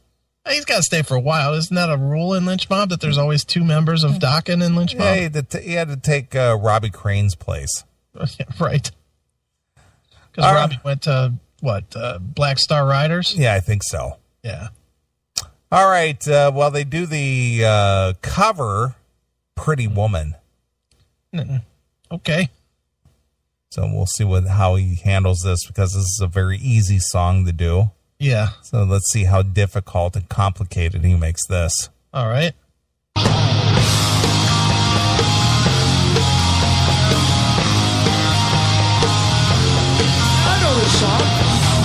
He's got to stay for a while. Isn't that a rule in Lynch Mob that there's always 2 members of Dokken in Lynch Mob? Yeah, he had to take Robbie Crane's place. Yeah, right. Because Robbie went to, Black Star Riders? Yeah, I think so. Yeah. All right. Well, they do the cover, Pretty Woman. Okay. So we'll see how he handles this because this is a very easy song to do. Yeah. So let's see how difficult and complicated he makes this. All right. I know this song.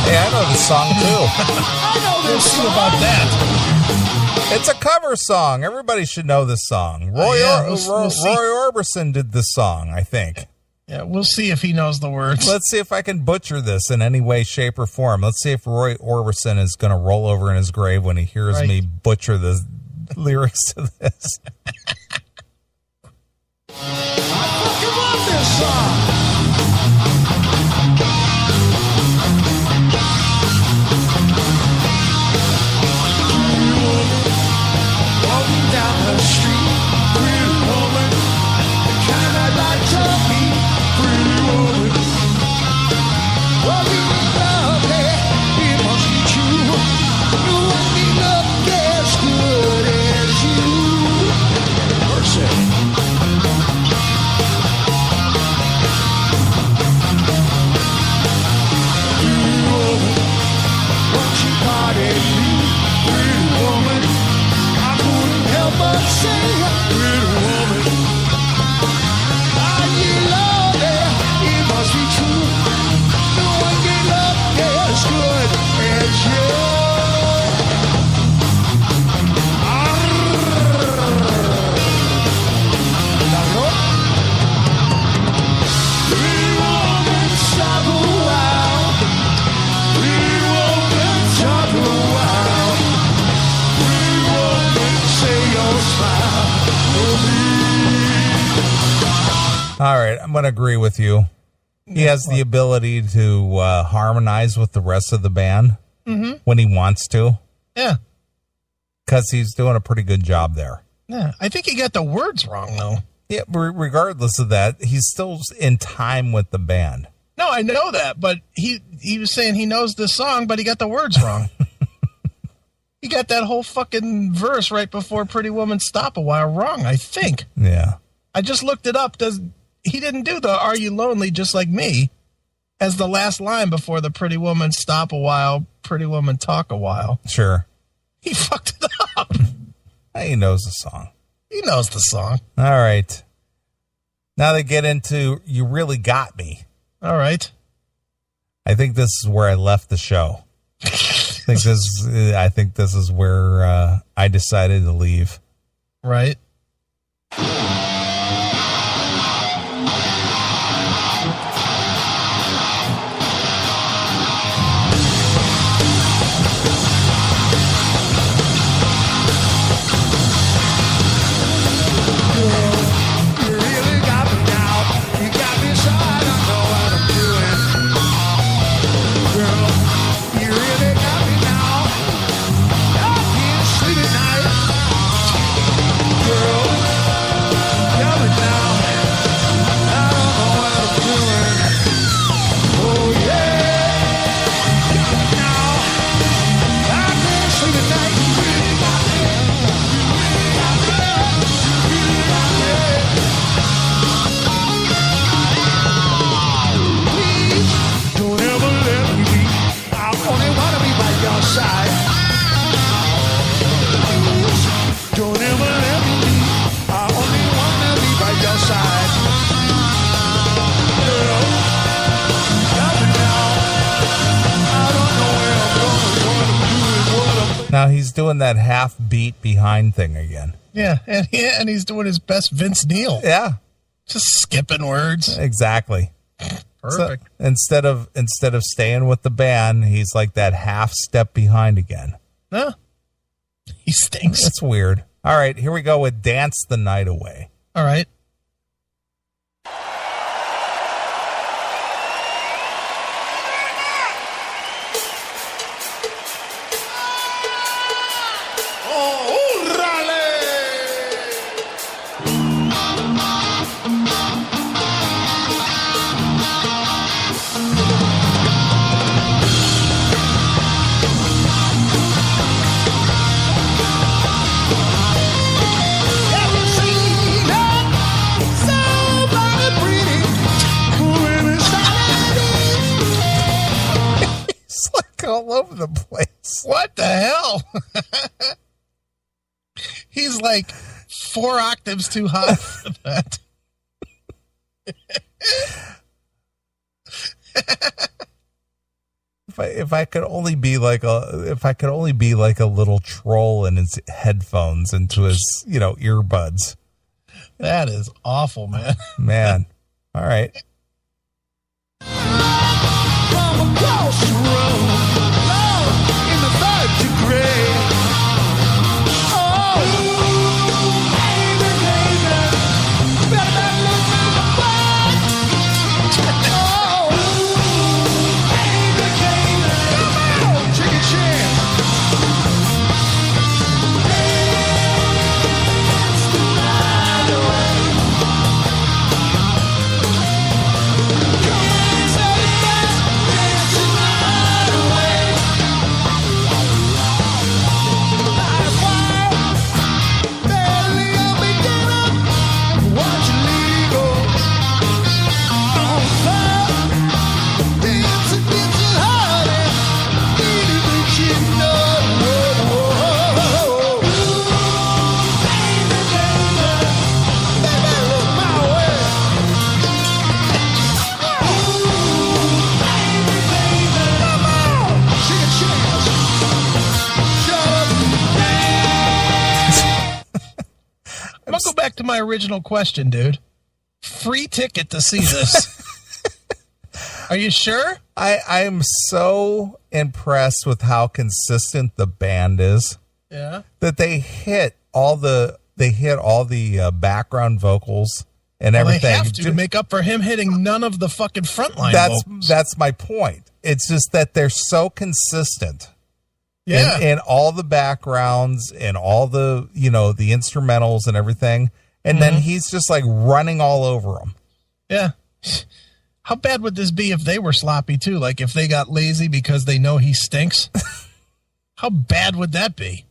Hey, I know this song too. I know We'll this see song. about that. It's a cover song. Everybody should know this song. Roy we'll see. Orbison did this song, I think. Yeah, we'll see if he knows the words. Let's see if I can butcher this in any way, shape, or form. Let's see if Roy Orbison is going to roll over in his grave when he hears me butcher the lyrics to this. I fucking love this song. Walking down the street, pretty woman, the kind I'd like to be, pretty woman. Well, you love me, it must be true. No one can look as good as you. Mercy. Pretty woman, won't you pardon me, pretty woman? I couldn't help but say, pretty woman, you love it, it must be true. No one can look as good as you. Pretty woman, stop a while. Pretty woman, stop a while. Pretty woman, say your smile for me. All right, I'm going to agree with you. He has the ability to harmonize with the rest of the band when he wants to. Yeah. Because he's doing a pretty good job there. Yeah. I think he got the words wrong, though. Yeah, regardless of that, he's still in time with the band. No, I know that, but he was saying he knows this song, but he got the words wrong. He got that whole fucking verse right before Pretty Woman Stop a While wrong, I think. Yeah. I just looked it up. He didn't do the Are You Lonely Just Like Me as the last line before the Pretty Woman Stop a While, Pretty Woman Talk a While. Sure. He fucked it up. He knows the song. He knows the song. All right. Now they get into You Really Got Me. All right. I think this is where I left the show. I think this is where I decided to leave. Right. Now he's doing that half beat behind thing again. Yeah, and he's doing his best Vince Neil. Yeah. Just skipping words. Exactly. Perfect. So instead of staying with the band, he's like that half step behind again. Huh? He stinks. That's weird. All right, here we go with Dance the Night Away. All right. All over the place. What the hell? He's like 4 octaves too high for that. If I could only be like a little troll in his headphones into his, earbuds. That is awful, man. Man. All right. From across the road, in the 3rd degree. Oh, baby, baby, better not look at my butt. Oh, baby, baby, come on, chicken chin. Dance the night away. Dance the night away. Barely a beginner, watch it legal. On fire, dancing, dancing harder. Baby, but you know, baby, baby, look my way. Come on, shake a chance. Shut up and I'm going to go back to my original question, dude. Free ticket to see this. Are you sure? I'm so impressed with how consistent the band is Yeah. that they hit all the background vocals and Well, they everything. have to make up for him hitting none of the fucking frontline vocals. That's my point. It's just that they're so consistent. Yeah. in all the backgrounds and all the the instrumentals and everything, and then he's just like running all over them. Yeah. How bad would this be if they were sloppy too? Like if they got lazy because they know he stinks? How bad would that be?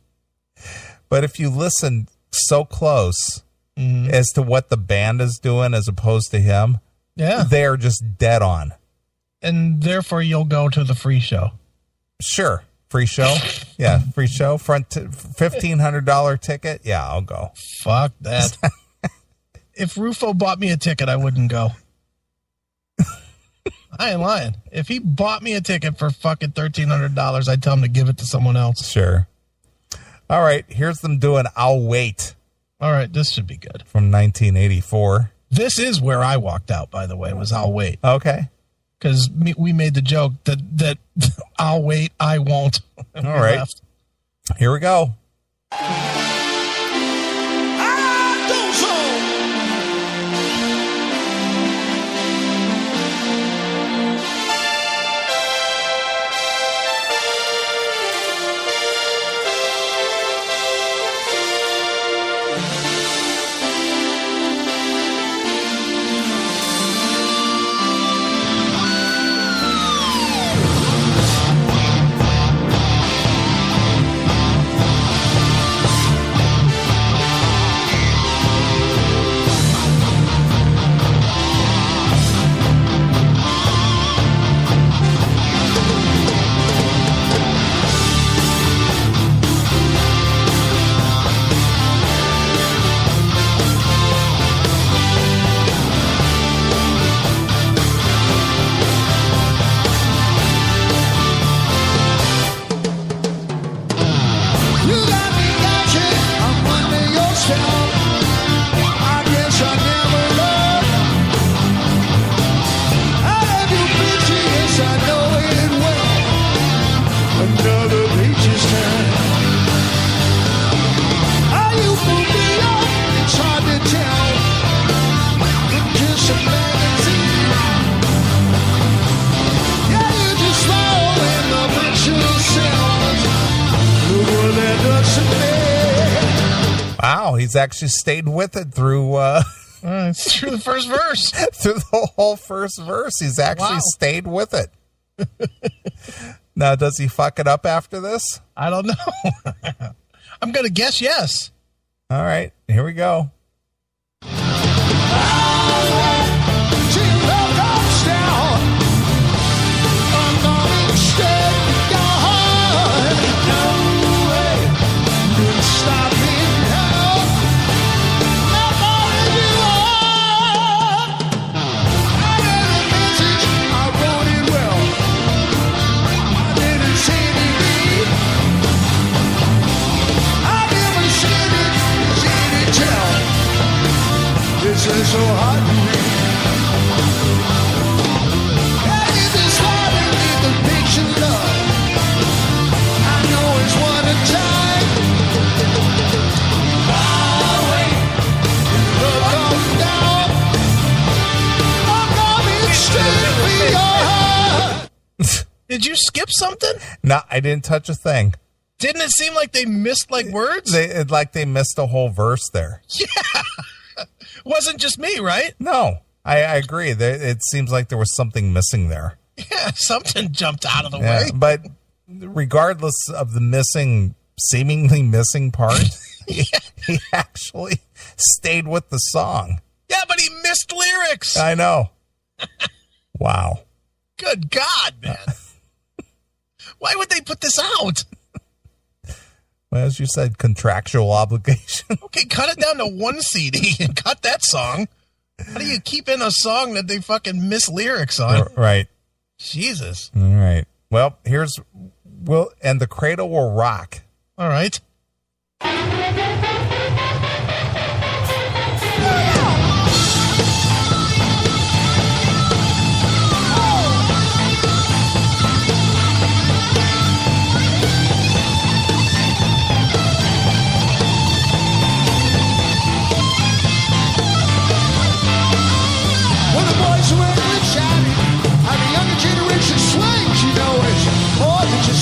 But if you listen so close as to what the band is doing as opposed to him, Yeah. they're just dead on. And therefore you'll go to the free show. Sure. Free show. Yeah. Free show. $1,500 ticket. Yeah, I'll go. Fuck that. If Rufo bought me a ticket, I wouldn't go. I ain't lying. If he bought me a ticket for fucking $1,300, I'd tell him to give it to someone else. Sure. All right. Here's them doing I'll Wait All right, this should be good. from 1984. This is where I walked out, by the way, was I'll wait. Okay. Because we made the joke that I'll wait, I won't. And All we right. left. Here we go. I don't so. Wow, he's actually stayed with it through it's through the first verse. through the whole first verse. He's actually stayed with it. Now, does he fuck it up after this? I don't know. I'm going to guess yes. All right, here we go. This is so hard to read. And it is hard to read the picture love. I know it's one a time. I'll wait. Look up down. I'm coming straight for your heart. Did you skip something? No, I didn't touch a thing. Didn't it seem like they missed like words? They missed a whole verse there. Yeah. Wasn't just me, right? No, I agree. It seems like there was something missing there. Yeah, something jumped out of the way. But regardless of the seemingly missing part, he actually stayed with the song. Yeah, but he missed lyrics. I know. Wow. Good God, man. Why would they put this out? Well, as you said, contractual obligation. Okay, cut it down to 1 CD and cut that song. How do you keep in a song that they fucking miss lyrics on? Right. Jesus. All right. Well, and the cradle will rock. All right.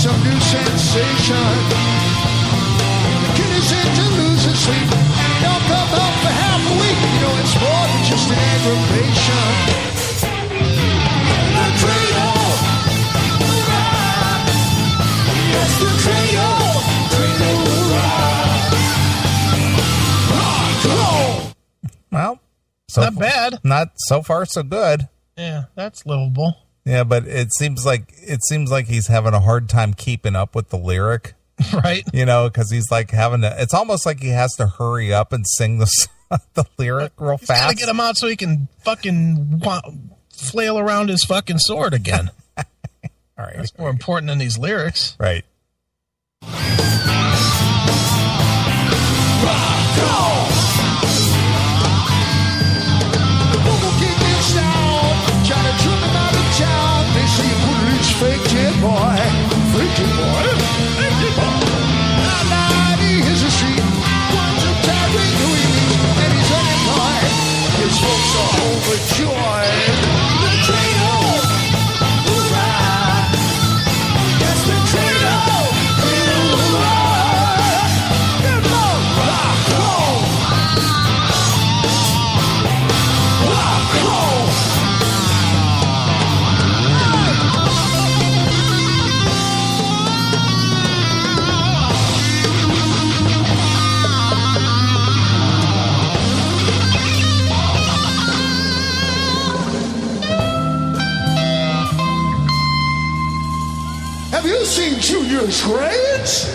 Some new sensation. The kid is into losing sleep. Don't come home for half a week. You know it's more than just an aggravation. The cradle, yes, the cradle, Well, not bad. Not so far so good. Yeah, that's livable. Yeah, but it seems like he's having a hard time keeping up with the lyric, right? You know, because he's like it's almost like he has to hurry up and sing the lyric real fast. He's gotta get him out so he can fucking flail around his fucking sword again. All right, that's more important than these lyrics, right? Fake kid boy, fake kid boy, fake kid boy. Now here's a street, one's a tyrant who he meets, and he's unemployed. His folks are overjoyed. The cradle, hoorah! Yes, the cradle, hoorah! Good Lord, rock, roll, rock, roll. Have you seen Junior's grades?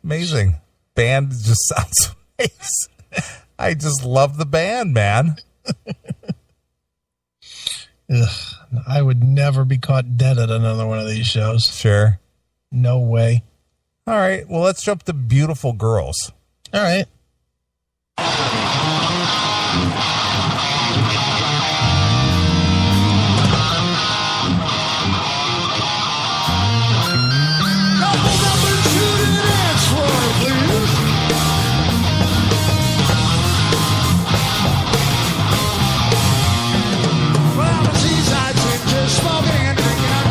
Amazing. Band just sounds amazing. I just love the band, man. Ugh, I would never be caught dead at another one of these shows. Sure. No way. All right. Well, let's jump to Beautiful Girls. All right. Well, the seaside's into smoking and drinking and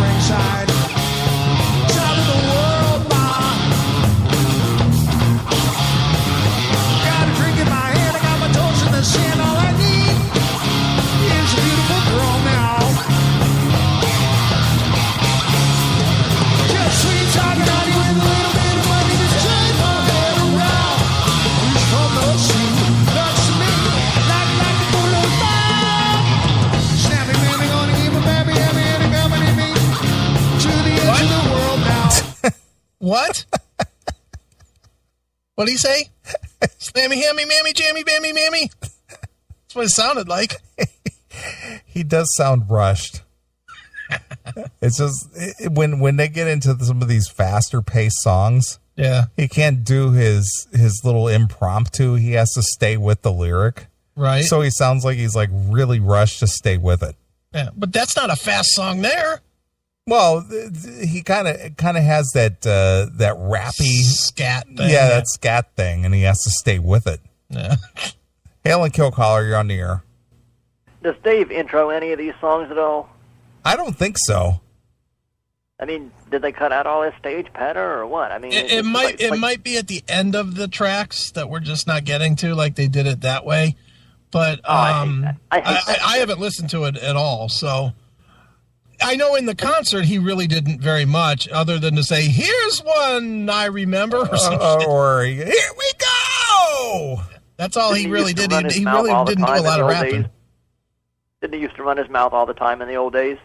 What? What'd he say? Slammy, hammy, mammy, jammy, bammy, mammy. That's what it sounded like. He does sound rushed. It's just when they get into some of these faster paced songs, yeah, he can't do his little impromptu. He has to stay with the lyric, right? So he sounds like he's like really rushed to stay with it. Yeah, but that's not a fast song there. Well, he kind of has that rappy scat thing. Yeah, that scat thing, and he has to stay with it. Yeah. Halen Kill Caller, you're on the air. Does Dave intro any of these songs at all? I don't think so. I mean, did they cut out all his stage patter or what? I mean, it might be at the end of the tracks that we're just not getting to, like they did it that way. But I haven't listened to it at all, so I know in the concert he really didn't very much, other than to say, "Here's one I remember," or "Here we go." That's all he really did. He really didn't do a lot of rapping. Didn't he used to run his mouth all the time in the old days?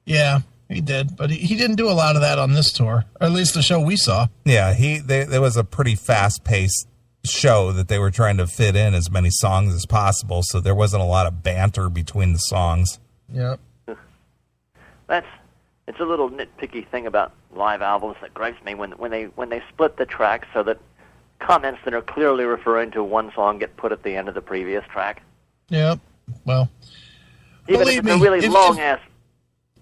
Yeah, he did, but he didn't do a lot of that on this tour, or at least the show we saw. Yeah, there was a pretty fast-paced show that they were trying to fit in as many songs as possible, so there wasn't a lot of banter between the songs. Yep. It's a little nitpicky thing about live albums that gripes me when they split the tracks so that comments that are clearly referring to one song get put at the end of the previous track. Yep. Well, even if it's a really long ass.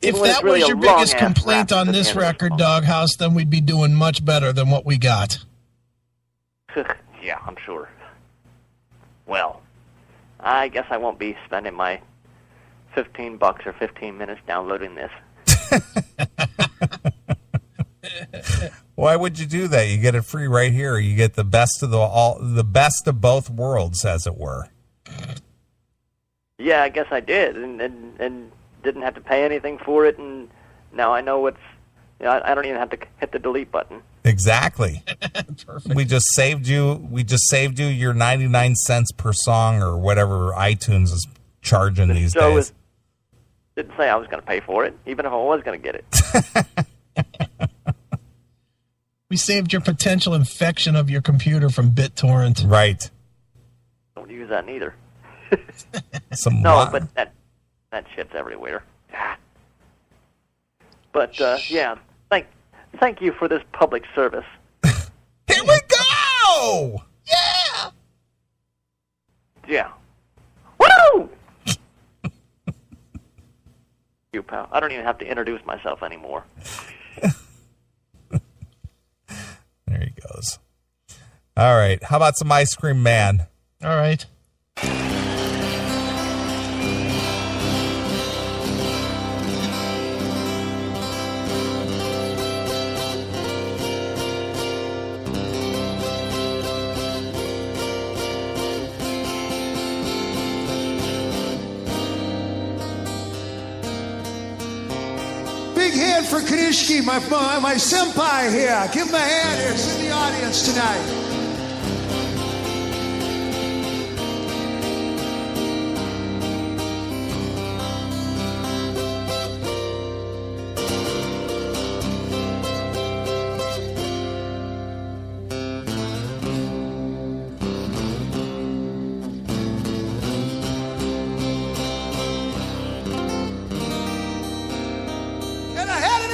If that was your biggest complaint on this record, Doghouse, then we'd be doing much better than what we got. Yeah, I'm sure. Well, I guess I won't be spending my $15 or 15 minutes downloading this. Why would you do that? You get it free right here. You get the best of the best of both worlds, as it were. Yeah, I guess I did, and didn't have to pay anything for it, and now I know I don't even have to hit the delete button. Exactly. Perfect. We just saved you your 99 cents per song or whatever iTunes is charging these days. Didn't say I was going to pay for it, even if I was going to get it. We saved your potential infection of your computer from BitTorrent. Right. Don't use that neither. But that shit's everywhere. But yeah, thank you for this public service. Here we go! Yeah! Yeah. Woo! You pal. I don't even have to introduce myself anymore. There he goes. All right. How about some Ice Cream Man? All right. Big hand for Kanishki, my senpai here. Give him a hand here. It's in the audience tonight.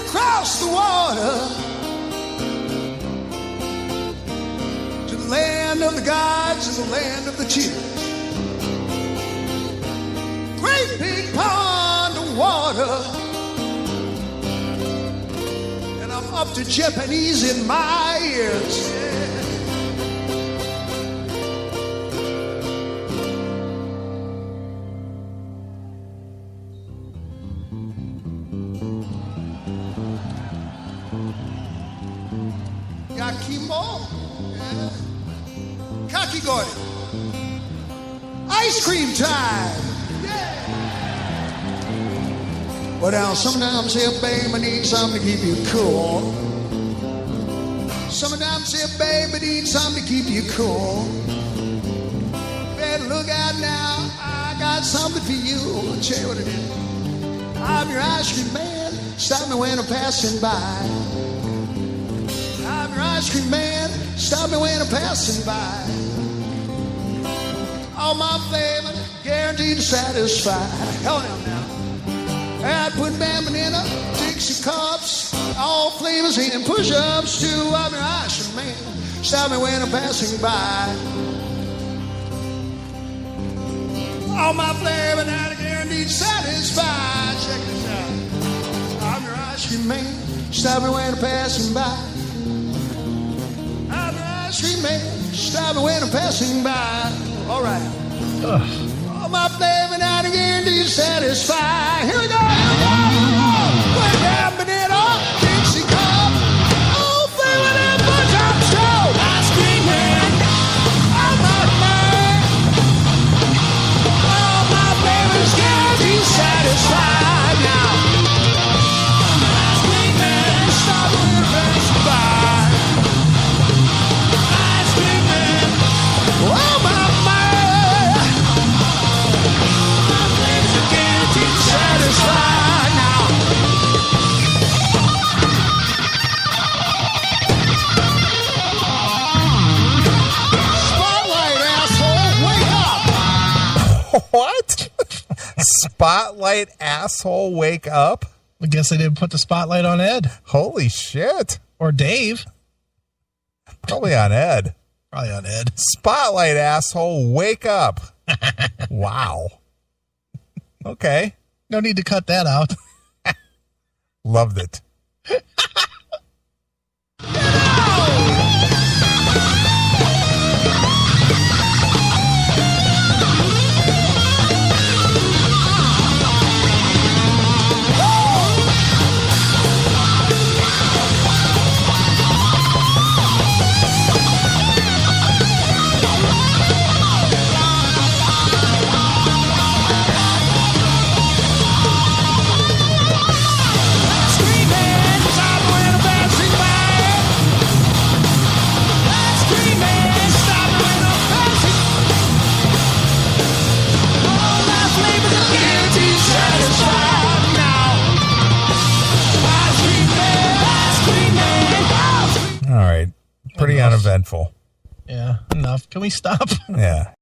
Across the water to the land of the gods and the land of the tears. Great big pond of water, and I'm up to Japanese in my ears. Yakimo, Kakigori, ice cream time. Yeah. Well, now sometimes here, baby, need something to keep you cool. Sometimes here, baby, need something to keep you cool. Better look out now, I got something for you. I'll tell you what it is. I'm your ice cream man. Stop me when I'm passing by. I'm your ice cream man, stop me when I'm passing by. All my flavor, guaranteed to satisfy. Hell now. I'd put banana, Dixie cups, all flavors and push-ups too. I'm your ice cream man, stop me when I'm passing by. All my flavor, now I guaranteed to satisfy. Check this out. I'm your ice cream man, stop me when I'm passing by. I'm your ice cream man, stop me when I'm passing by. All right. All my flavor, now I guaranteed to satisfy. Here we go. Put that banana, Dixie cup, all flavor and push-ups too. Ice cream man, I'm not man. All my flavors guaranteed to satisfy now. Ice cream man, stop me when I'm passing by. Ice cream man, oh my man. My flavors are guaranteed to satisfy now. Spotlight, asshole, wake up. What? Spotlight, asshole, wake up? I guess they didn't put the spotlight on Ed Holy shit. or Dave. Probably on Ed. Probably on Ed. Spotlight, asshole, wake up. Wow. Okay. No need to cut that out. Loved it. All right. Pretty uneventful. Yeah, enough. Can we stop? Yeah.